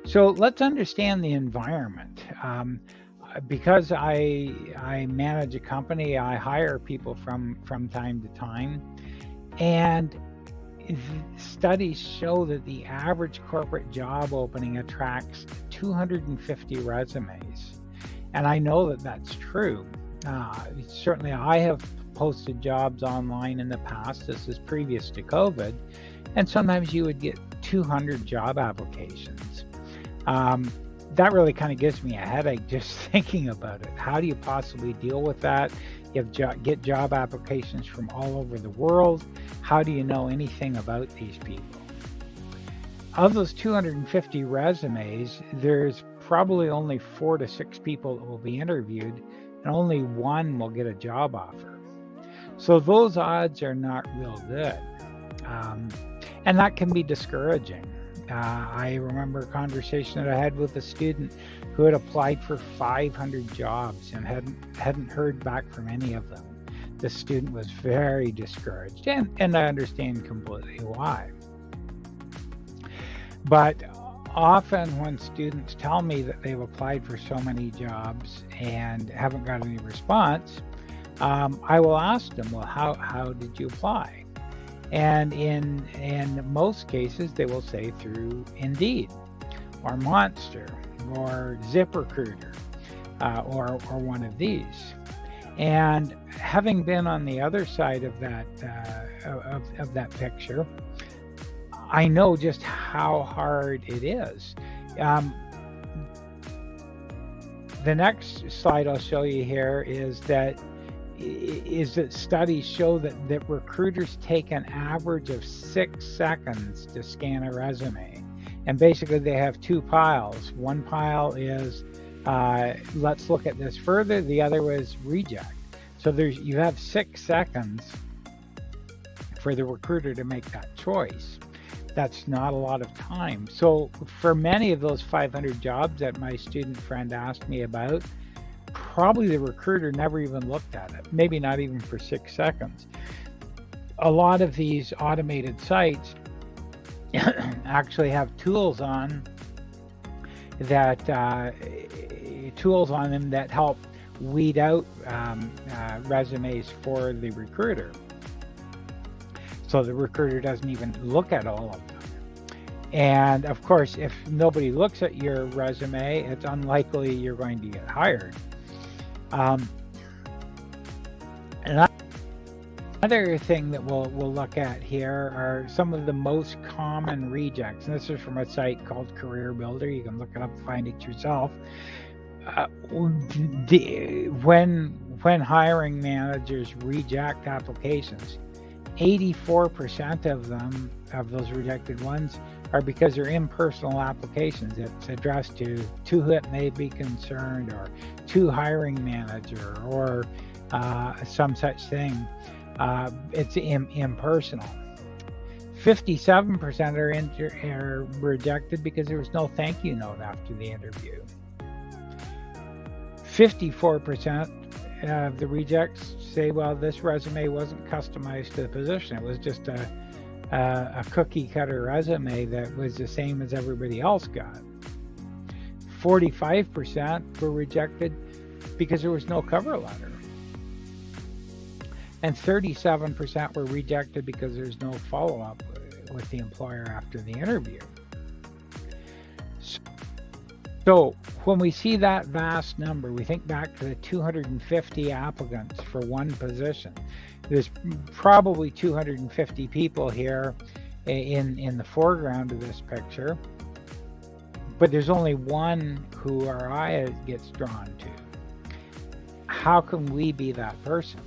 So let's understand the environment. Because I manage a company, I hire people from time to time, and studies show that the average corporate job opening attracts 250 resumes, and I know that that's true. Certainly, I have posted jobs online in the past. This is previous to COVID, and sometimes you would get 200 job applications. Um, that really kind of gives me a headache just thinking about it. How do you possibly deal with that? You have get job applications from all over the world. How do you know anything about these people? Of those 250 resumes, there's probably only 4 to 6 people that will be interviewed, and only one will get a job offer. So those odds are not real good. Um, and that can be discouraging. I remember a conversation that I had with a student who had applied for 500 jobs and hadn't heard back from any of them. The student was very discouraged, and I understand completely why. But often when students tell me that they've applied for so many jobs and haven't got any response, I will ask them, well, how did you apply? And in most cases, they will say through Indeed or Monster or ZipRecruiter or one of these. And having been on the other side of that picture, I know just how hard it is. The next slide I'll show you here is that studies show that recruiters take an average of 6 seconds to scan a resume. And basically they have 2 piles. One pile is let's look at this further. The other is reject. So you have 6 seconds for the recruiter to make that choice. That's not a lot of time. So for many of those 500 jobs that my student friend asked me about, probably the recruiter never even looked at it, maybe not even for 6 seconds. A lot of these automated sites actually have tools on them that help weed out resumes for the recruiter. So the recruiter doesn't even look at all of them. And of course, if nobody looks at your resume, it's unlikely you're going to get hired. Another thing that we'll look at here are some of the most common rejects. And this is from a site called Career Builder. You can look it up and find it yourself. When hiring managers reject applications, 84% of them, of those rejected ones, are because they're impersonal applications. It's addressed to who it may be concerned, or to hiring manager, or some such thing. It's impersonal. 57% are rejected because there was no thank you note after the interview. 54% of the rejects say, well, this resume wasn't customized to the position. It was just a cookie cutter resume that was the same as everybody else got. 45% were rejected because there was no cover letter. And 37% were rejected because there's no follow-up with the employer after the interview. So when we see that vast number, we think back to the 250 applicants for one position. There's probably 250 people here in the foreground of this picture, but there's only one who our eye gets drawn to. How can we be that person?